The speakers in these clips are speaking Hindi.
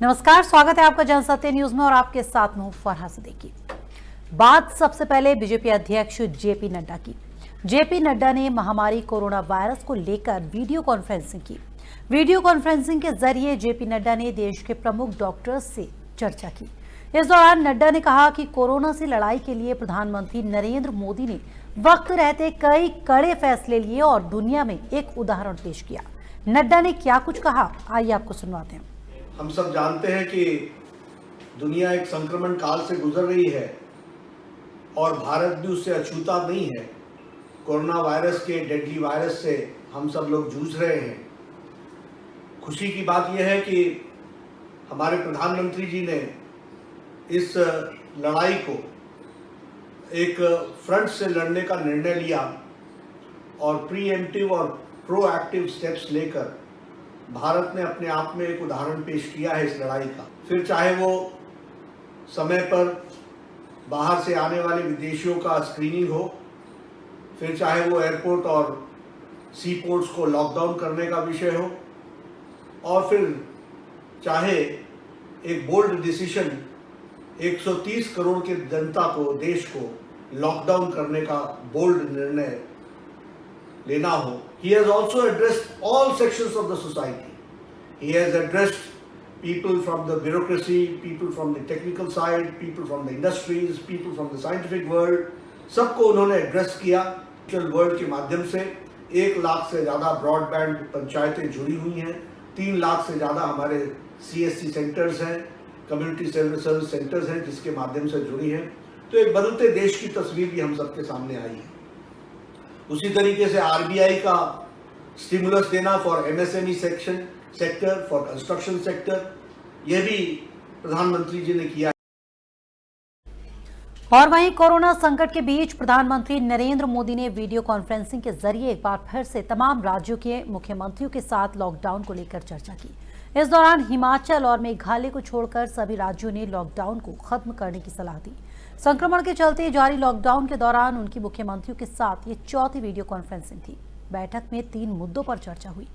नमस्कार, स्वागत है आपका जनसत्य न्यूज में और आपके साथ में फरहा सिद्दीकी। बात सबसे पहले बीजेपी अध्यक्ष जेपी नड्डा की। जेपी नड्डा ने महामारी कोरोना वायरस को लेकर वीडियो कॉन्फ्रेंसिंग की। वीडियो कॉन्फ्रेंसिंग के जरिए जेपी नड्डा ने देश के प्रमुख डॉक्टर्स से चर्चा की। इस दौरान नड्डा ने कहा कि कोरोना से लड़ाई के लिए प्रधानमंत्री नरेंद्र मोदी ने वक्त रहते कई कड़े फैसले लिए और दुनिया में एक उदाहरण पेश किया। नड्डा ने क्या कुछ कहा, आइए आपको सुनवाते हैं। हम सब जानते हैं कि दुनिया एक संक्रमण काल से गुजर रही है और भारत भी उससे अछूता नहीं है। कोरोना वायरस के डेडली वायरस से हम सब लोग जूझ रहे हैं। खुशी की बात यह है कि हमारे प्रधानमंत्री जी ने इस लड़ाई को एक फ्रंट से लड़ने का निर्णय लिया और प्रीएम्प्टिव और प्रोएक्टिव स्टेप्स लेकर भारत ने अपने आप में एक उदाहरण पेश किया है इस लड़ाई का। फिर चाहे वो समय पर बाहर से आने वाले विदेशियों का स्क्रीनिंग हो, फिर चाहे वो एयरपोर्ट और सी पोर्ट्स को लॉकडाउन करने का विषय हो, और फिर चाहे एक बोल्ड डिसीजन 130 करोड़ की जनता को, देश को लॉकडाउन करने का बोल्ड निर्णय लेना हो। He has also addressed all sections of the society. He has addressed people from the bureaucracy, people from the technical side, people from the industries, people from the scientific world. सबको उन्होंने एड्रेस किया। डिजिटल वर्ल्ड के माध्यम से 1 लाख से ज़्यादा ब्रॉडबैंड पंचायतें जुड़ी हुई हैं। 3 लाख से ज़्यादा हमारे CSC सेंटर्स हैं, कम्युनिटी सर्विस सेंटर्स हैं, जिसके माध्यम से जुड़ी हैं। तो एक बदलते देश की तस्वीर भी हम सबके सामने आई है। उसी तरीके से RBI का स्टिमुलस देना for MSME sector, for construction sector, यह भी प्रधानमंत्री जी ने किया। और वहीं कोरोना संकट के बीच प्रधानमंत्री नरेंद्र मोदी ने वीडियो कॉन्फ्रेंसिंग के जरिए एक बार फिर से तमाम राज्यों के मुख्यमंत्रियों के साथ लॉकडाउन को लेकर चर्चा की। इस दौरान हिमाचल और मेघालय को छोड़कर सभी राज्यों ने लॉकडाउन को खत्म करने की सलाह दी। संक्रमण के चलते जारी लॉकडाउन के दौरान उनकी मुख्यमंत्रियों के साथ ये चौथी वीडियो कॉन्फ्रेंसिंग थी। बैठक में 3 मुद्दों पर चर्चा हुई।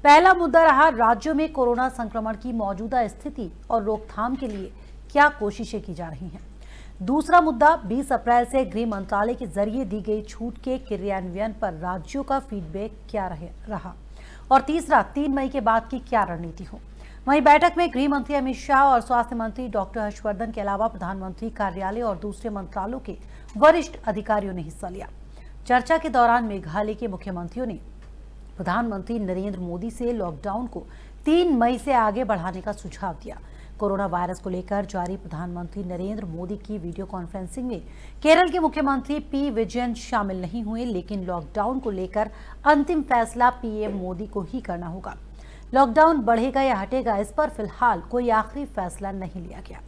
पहला मुद्दा रहा राज्यों में कोरोना संक्रमण की मौजूदा स्थिति और रोकथाम के लिए क्या कोशिशें की जा रही हैं। दूसरा मुद्दा 20 अप्रैल से गृह मंत्रालय के जरिए दी गई छूट के क्रियान्वयन पर राज्यों का फीडबैक क्या रहा, और तीसरा 3 मई के बाद की क्या रणनीति हो। वहीं बैठक में गृह मंत्री अमित शाह और स्वास्थ्य मंत्री डॉक्टर हर्षवर्धन के अलावा प्रधानमंत्री कार्यालय और दूसरे मंत्रालयों के वरिष्ठ अधिकारियों ने हिस्सा लिया। चर्चा के दौरान मेघालय के मुख्यमंत्रियों ने प्रधानमंत्री नरेंद्र मोदी से लॉकडाउन को 3 मई से आगे बढ़ाने का सुझाव दिया। कोरोना वायरस को लेकर जारी प्रधानमंत्री नरेंद्र मोदी की वीडियो कॉन्फ्रेंसिंग में केरल के मुख्यमंत्री पी विजयन शामिल नहीं हुए, लेकिन लॉकडाउन को लेकर अंतिम फैसला पीएम मोदी को ही करना होगा। लॉकडाउन बढ़ेगा या हटेगा, इस पर फिलहाल कोई आखिरी फैसला नहीं लिया गया।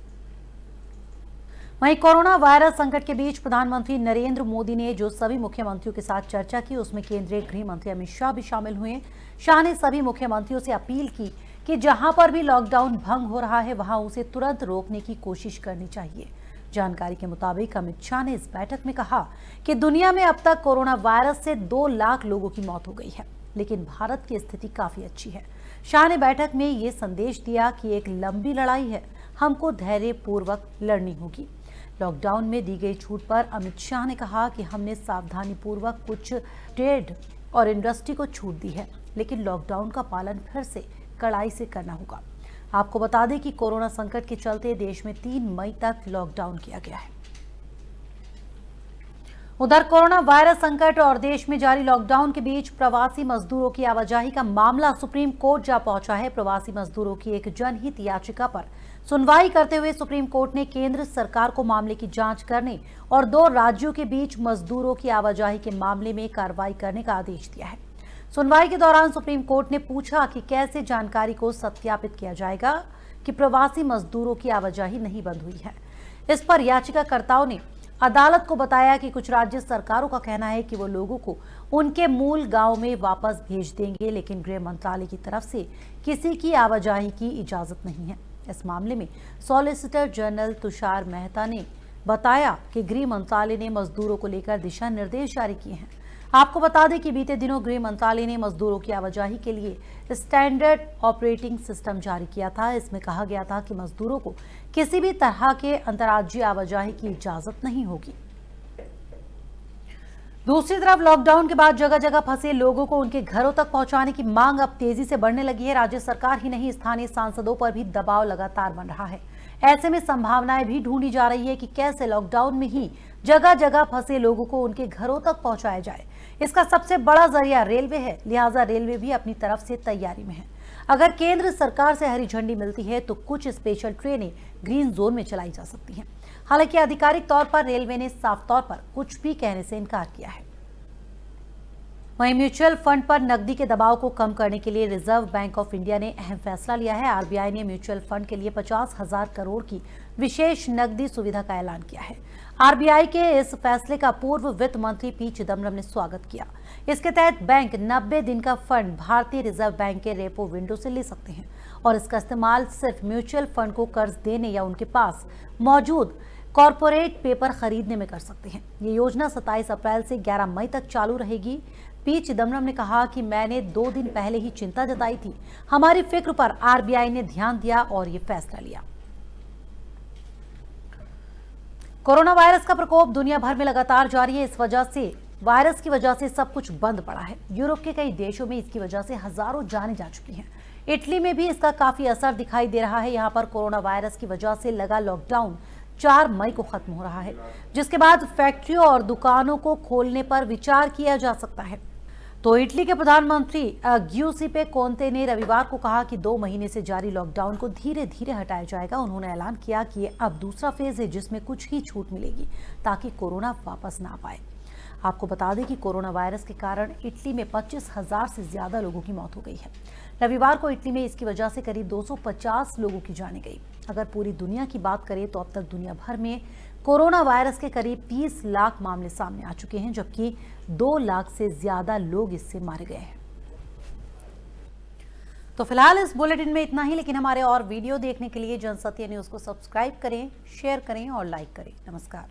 वहीं कोरोना वायरस संकट के बीच प्रधानमंत्री नरेंद्र मोदी ने जो सभी मुख्यमंत्रियों के साथ चर्चा की, उसमें केंद्रीय गृह मंत्री अमित शाह भी शामिल हुए। शाह ने सभी मुख्यमंत्रियों से अपील की कि जहां पर भी लॉकडाउन भंग हो रहा है वहां उसे तुरंत रोकने की कोशिश करनी चाहिए। जानकारी के मुताबिक अमित शाह ने इस बैठक में कहा कि दुनिया में अब तक कोरोना वायरस से 2 लाख लोगों की मौत हो गई है, लेकिन भारत की स्थिति काफी अच्छी है। शाह ने बैठक में ये संदेश दिया कि एक लंबी लड़ाई है, हमको धैर्यपूर्वक लड़नी होगी। लॉकडाउन में दी गई छूट पर अमित शाह ने कहा कि हमने सावधानीपूर्वक कुछ ट्रेड और इंडस्ट्री को छूट दी है, लेकिन लॉकडाउन का पालन फिर से कड़ाई से करना होगा। आपको बता दें कि कोरोना संकट के चलते देश में 3 मई तक लॉकडाउन किया गया है। उधर कोरोना वायरस संकट और देश में जारी लॉकडाउन के बीच प्रवासी मजदूरों की आवाजाही का मामला सुप्रीम कोर्ट जा पहुंचा है। प्रवासी मजदूरों की एक जनहित याचिका पर सुनवाई करते हुए सुप्रीम कोर्ट ने केंद्र सरकार को मामले की जांच करने और 2 राज्यों के बीच मजदूरों की आवाजाही के मामले में कार्रवाई करने का आदेश दिया है। सुनवाई के दौरान सुप्रीम कोर्ट ने पूछा कि कैसे जानकारी को सत्यापित किया जाएगा कि प्रवासी मजदूरों की आवाजाही नहीं बंद हुई है। इस पर याचिकाकर्ताओं ने अदालत को बताया कि कुछ राज्य सरकारों का कहना है कि वो लोगों को उनके मूल गांव में वापस भेज देंगे, लेकिन गृह मंत्रालय की तरफ से किसी की आवाजाही की इजाजत नहीं है। इस मामले में सॉलिसिटर जनरल तुषार मेहता ने बताया कि गृह मंत्रालय ने मजदूरों को लेकर दिशा निर्देश जारी किए हैं। आपको बता दें कि बीते दिनों गृह मंत्रालय ने मजदूरों की आवाजाही के लिए स्टैंडर्ड ऑपरेटिंग सिस्टम जारी किया था। इसमें कहा गया था कि मजदूरों को किसी भी तरह के अंतर्राज्यीय आवाजाही की इजाजत नहीं होगी। दूसरी तरफ लॉकडाउन के बाद जगह जगह फंसे लोगों को उनके घरों तक पहुंचाने की मांग अब तेजी से बढ़ने लगी है। राज्य सरकार ही नहीं, स्थानीय सांसदों पर भी दबाव लगातार बन रहा है। ऐसे में संभावनाएं भी ढूंढी जा रही है कि कैसे लॉकडाउन में ही जगह जगह फंसे लोगों को उनके घरों तक पहुंचाया जाए। इसका सबसे बड़ा जरिया रेलवे है, लिहाजा रेलवे भी अपनी तरफ से तैयारी में है। अगर केंद्र सरकार से हरी झंडी मिलती है तो कुछ स्पेशल ट्रेनें ग्रीन जोन में चलाई जा सकती हैं। हालांकि आधिकारिक तौर पर रेलवे ने साफ तौर पर कुछ भी कहने से इनकार किया है। वहीं म्यूचुअल फंड पर नकदी के दबाव को कम करने के लिए रिजर्व बैंक ऑफ इंडिया ने अहम फैसला लिया है। आरबीआई ने म्यूचुअल फंड के लिए 50,000 करोड़ की विशेष नकदी सुविधा का ऐलान किया है। आरबीआई के इस फैसले का पूर्व वित्त मंत्री पी चिदम्बरम ने स्वागत किया। इसके तहत बैंक 90 दिन का फंड भारतीय रिजर्व बैंक के रेपो विंडो से ले सकते हैं और इसका इस्तेमाल सिर्फ म्यूचुअल फंड को कर्ज देने या उनके पास मौजूद कॉरपोरेट पेपर खरीदने में कर सकते हैं। ये योजना 27 अप्रैल से 11 मई तक चालू रहेगी। पी चिदम्बरम ने कहा कि मैंने 2 दिन पहले ही चिंता जताई थी। हमारी फिक्र पर आरबीआई ने ध्यान दिया और ये फैसला लिया। कोरोना वायरस का प्रकोप दुनिया भर में लगातार जारी है। इस वजह से वायरस की वजह से सब कुछ बंद पड़ा है। यूरोप के कई देशों में इसकी वजह से हजारों जानें जा चुकी हैं। इटली में भी इसका काफी असर दिखाई दे रहा है। यहाँ पर कोरोना वायरस की वजह से लगा लॉकडाउन 4 मई को खत्म हो रहा है, जिसके बाद फैक्ट्रियों और दुकानों को खोलने पर विचार किया जा सकता है। तो इटली के प्रधानमंत्री ग्यूसेपे कोंते ने रविवार को कहा कि 2 महीने से जारी लॉकडाउन को धीरे धीरे हटाया जाएगा। उन्होंने ऐलान किया कि ये अब दूसरा फेज है जिसमें कुछ ही छूट मिलेगी ताकि कोरोना वापस ना पाए। आपको बता दें कि कोरोना वायरस के कारण इटली में 25,000 से ज्यादा लोगों की मौत हो गई है। रविवार को इटली में इसकी वजह से करीब 250 लोगों की जानें गई। अगर पूरी दुनिया की बात करें तो अब तक दुनिया भर में कोरोना वायरस के करीब 30 लाख मामले सामने आ चुके हैं, जबकि 2 लाख से ज्यादा लोग इससे मारे गए हैं। तो फिलहाल इस बुलेटिन में इतना ही, लेकिन हमारे और वीडियो देखने के लिए जनसत्य न्यूज को सब्सक्राइब करें, शेयर करें और लाइक करें। नमस्कार।